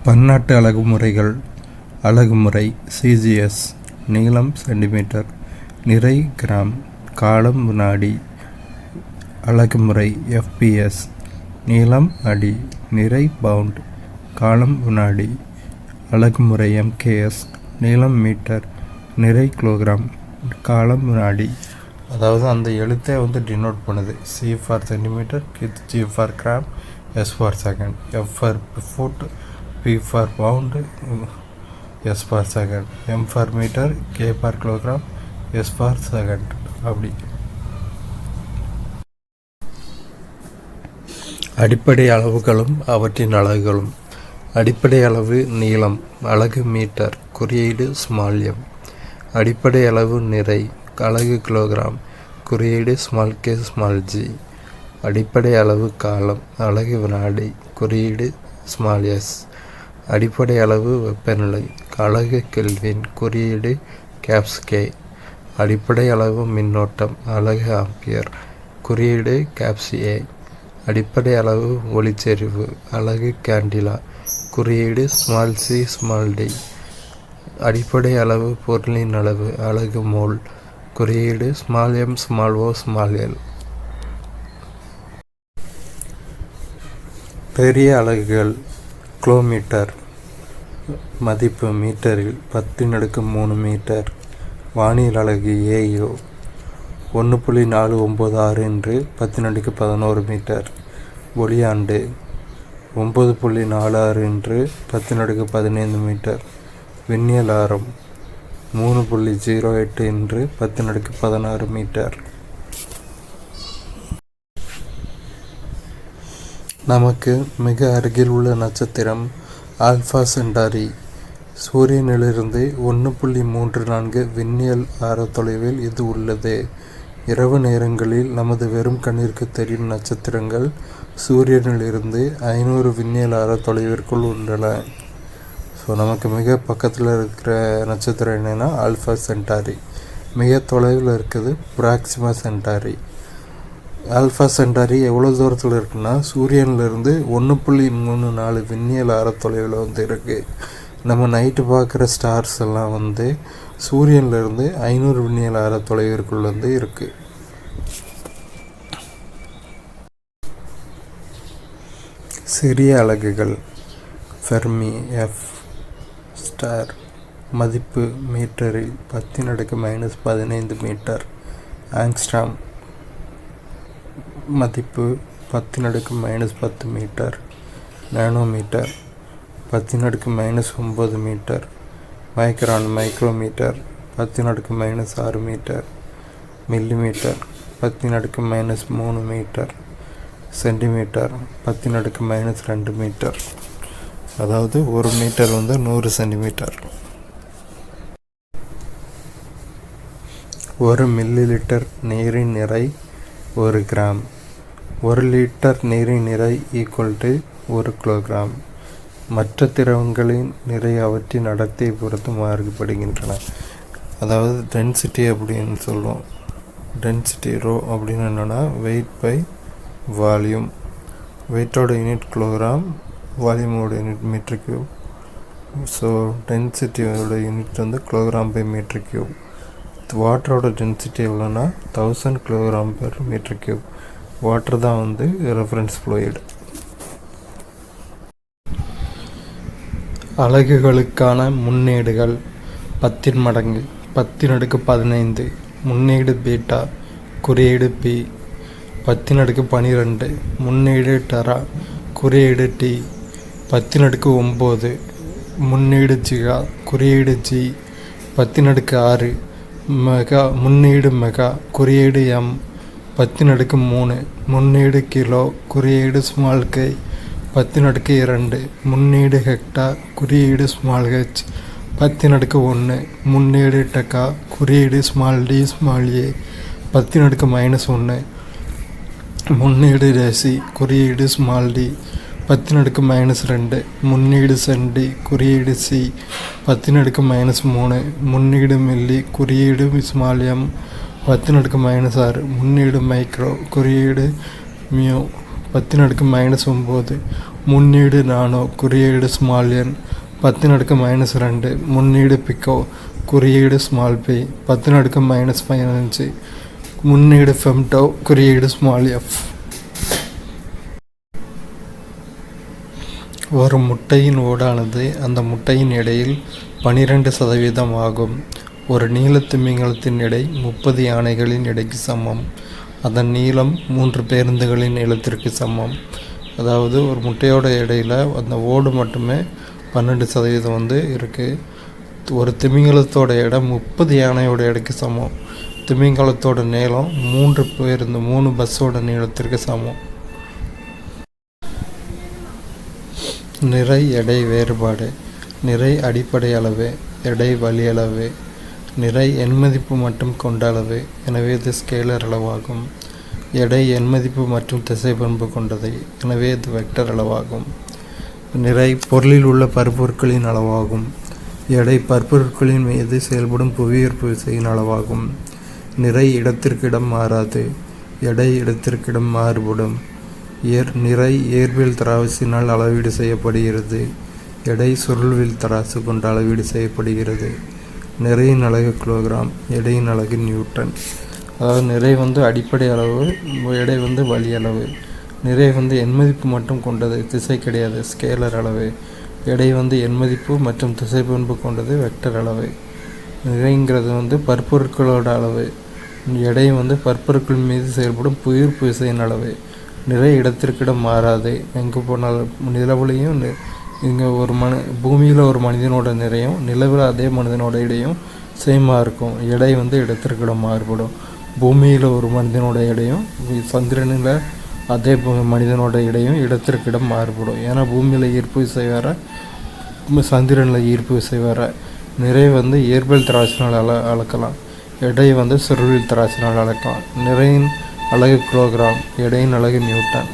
பன்னாட்டு அலகுமுறைகள். அலகுமுறை சிஜிஎஸ் நீளம் சென்டிமீட்டர், நிறை கிராம், காலம் வினாடி. அலகுமுறை எஃப்பிஎஸ் நீளம் அடி, நிறை பவுண்ட், காலம் வினாடி. அலகுமுறை எம்கேஎஸ் நீளம் மீட்டர், நிறை கிலோகிராம், காலம் வினாடி. அதாவது அந்த எழுத்தை டினோட் பண்ணுது. C for centimetre, G for gram, S for second, F for foot, P for pound, S for second, M for meter, K for kilogram, S for second. அப்படி அடிப்படை அளவுகளும் அவற்றின் அலகுகளும். அடிப்படை அளவு நீளம், அலகு மீட்டர், குறியீடு ஸ்மால் எம். அடிப்படை அளவு நிறை, அலகு கிலோகிராம், குறியீடு ஸ்மால் கே ஸ்மால் ஜி. அடிப்படை அளவு காலம், அலகு வினாடி, குறியீடு ஸ்மால் எஸ். அடிப்படை அளவு வெப்பநிலை, அலகு கெல்வின், குறியீடு கேப்ஸ் கே. அடிப்படை அளவு மின்னோட்டம், அலகு ஆம்பியர், குறியீடு கேப்ஸ் ஏ. அடிப்படை அளவு ஒளிச்செறிவு, அலகு கேண்டிலா, குறியீடு ஸ்மால் சி ஸ்மால் டி. அடிப்படை அளவு பொருளின் அளவு, அலகு மோல், குறியீடு ஸ்மால் எம் ஸ்மால் ஓ ஸ்மால் எல். பெரிய அலகுகள். கிலோமீட்டர் மதிப்பு மீட்டரில் 10⁻³ மீட்டர். வானியல் அலகு ஏயு 1.496 × 10⁻11 மீட்டர். ஒளியாண்டு 9.46 × 10⁻15 மீட்டர். விண்ணியல் ஆரம் 3.08 × 10⁻16 மீட்டர். நமக்கு மிக அருகில் உள்ள நட்சத்திரம் ஆல்ஃபா சென்டாரி. சூரியனிலிருந்து 1.34 விண்ணியல் ஆர தொலைவில் இது உள்ளது. இரவு நேரங்களில் நமது வெறும் கண்ணிற்கு தெரியும் நட்சத்திரங்கள் சூரியனிலிருந்து 500 விண்ணியல் ஆர தொலைவிற்குள் உள்ளன. ஸோ நமக்கு மிக பக்கத்தில் இருக்கிற நட்சத்திரம் என்னென்னா ஆல்ஃபா சென்டாரி. மிக தொலைவில் இருக்குது பிராக்சிமா சென்டாரி. ஆல்ஃபா சென்டாரி எவ்வளோ தூரத்தில் இருக்குன்னா சூரியனிலிருந்து 1.34 விண்ணியல் ஆர தொலைவில் இருக்குது. நம்ம நைட்டு பார்க்குற ஸ்டார்ஸ் எல்லாம் சூரியனிலிருந்து 500 விண்ணியல் ஆர தொலைவிற்குள் இருக்குது. சிறிய அலகுகள். ஃபெர்மி எஃப் ஸ்டார் மதிப்பு மீட்டரில் 10⁻−15 மீட்டர். ஆங்ஸ்ட்ராம் மதிப்பு 10⁻−10 metre. Nanometre 10⁻−9 metre. Micron micrometre 10⁻−6 metre. Millimetre 10⁻−3 metre. Centimetre 10⁻−2 metre. அதாவது ஒரு மீட்டர் 100 சென்டிமீட்டர். 1 மில்லி லிட்டர் நீரின் நிறை 1 கிராம். 1 லிட்டர் நீரின் நிறை = 1 கிலோகிராம். மற்ற திரவங்களின் நிறை அவற்றின் அடர்த்தியை பொறுத்து மாறுபடுகின்றன. அதாவது டென்சிட்டி அப்படின்னு சொல்லுவோம். டென்சிட்டி ரோ அப்படின்னு என்னென்னா வெயிட் பை வால்யூம். வெயிட்டோட யூனிட் கிலோகிராம், வால்யூமோட யூனிட் மீட்டர் கியூப். ஸோ டென்சிட்டியோட unit kilogram by metre cube. வாட்டரோட டென்சிட்டி எவ்வளோன்னா 1000 kilogram per metre cube. Water தான் ரெஃபரன்ஸ் ஃப்ளூயிட். அலகுகளுக்கான முன்னேடுகள். 10 மடங்கு 10⁻15 முன்னேடு பீட்டா, குறியீடு பி. 10⁻12 முன்னேடு டெரா, குறியீடு டி. 10⁻9 முன்னேடு ஜிகா, குறியீடு ஜி. 10⁻6 மெகா முன்னேடு மெகா, குறியீடு எம். 10⁻3 முன்னேடு கிலோ, குறியீடு ஸ்மால் கை. 10⁻2 முன்னேடு ஹெக்டா, குறியீடு ஸ்மால் ஹெச். 10⁻1 முன்னேடு டெக்கா, குறியீடு ஸ்மால் டி ஸ்மால் ஏ. 10⁻−1 முன்னேடு டெசி, குறியீடு ஸ்மால் டி. 10⁻−2 முன்னேடு சென்டி, குறியீடு சி. 10⁻−3 முன்னேடு மில்லி, குறியீடு ஸ்மால் எம். 10⁻−6 முன்னேடு மைக்ரோ, குறியீடு மியூ. 10⁻⁹ முன்னீடு நானோ குறியீடு ஸ்மால் என் 10⁻⁻2 முன்னீடு பிகோ குறியீடு ஸ்மால் பி 10⁻⁻15 முன்னீடு ஃபெம்டோ குறியீடு ஸ்மால் எஃப். ஒரு முட்டையின் ஓடானது அந்த முட்டையின் எடையில் 12% ஆகும். ஒரு நீலத் திமிங்கலத்தின் எடை 30 யானைகளின் எடைக்கு சமம். அதன் நீளம் 3 பேருந்துகளின் நீளத்திற்கு சமம். அதாவது ஒரு முட்டையோட எடையில் அந்த ஓடு மட்டுமே 12% இருக்குது. ஒரு திமிங்கலத்தோட எடை 30 யானையோட எடைக்கு சமம். திமிங்கலத்தோட நீளம் 3 பஸ்ஸோட நீளத்திற்கு சமம். நிறை எடை வேறுபாடு. நிறை அடிப்படை அளவு, எடை வழி அளவு. நிறை எண்மதிப்பு மட்டும் கொண்ட அளவு, எனவே இது ஸ்கேலர் அளவாகும். எடை எண்மதிப்பு மற்றும் திசைப்பண்பு கொண்டது, எனவே இது வெக்டர் அளவாகும். நிறை பொருளில் உள்ள பருப்பொருட்களின் அளவாகும். எடை பருப்பொருட்களின் மீது செயல்படும் புவியீர்ப்பு விசையின் அளவாகும். நிறை இடத்திற்கு இடம் மாறாது, எடை இடத்திற்கு இடம் மாறுபடும். நிறை இயற்பியல் தராசினால் அளவீடு செய்யப்படுகிறது. எடை சுருள்வில் தராசு கொண்டு அளவீடு செய்யப்படுகிறது. நிறையின் அலகு கிலோகிராம், எடையின் அலகு நியூட்டன். அதாவது நிறை அடிப்படை அளவு, எடை வழி அளவு. நிறை எண்மதிப்பு மட்டும் கொண்டது, திசை கிடையாது, ஸ்கேலர் அளவு. எடை எண்மதிப்பு மற்றும் திசை பண்பு கொண்டது, வெக்டர் அளவு. நிறைங்கிறது பற்பொருட்களோட அளவு. எடை பற்பொருட்கள் மீது செயல்படும் புவியீர்ப்பு விசையின் அளவு. நிறை இடத்திற்கிடம் மாறாது, எங்கே போனாலும். நிலவுலையும் இங்கே பூமியில் ஒரு மனிதனோட நிறையும் நிலவில் அதே மனிதனோட எடையும் சேமாக இருக்கும். எடை இடத்திற்கிடம் மாறுபடும். பூமியில் ஒரு மனிதனோட எடையும் சந்திரனில் அதே மனிதனோட எடையும் இடத்திற்கிடம் மாறுபடும். ஏன்னா பூமியில் ஈர்ப்பு விசை வேறு, சந்திரனில் ஈர்ப்பு விசை வேறு. நிறை இயற்பியல் தராசினால் அளக்கலாம். எடை சுருளியல் தராசினால் அளக்கலாம். நிறையின் அலகு கிலோகிராம், எடையின் அலகு நியூட்டன்.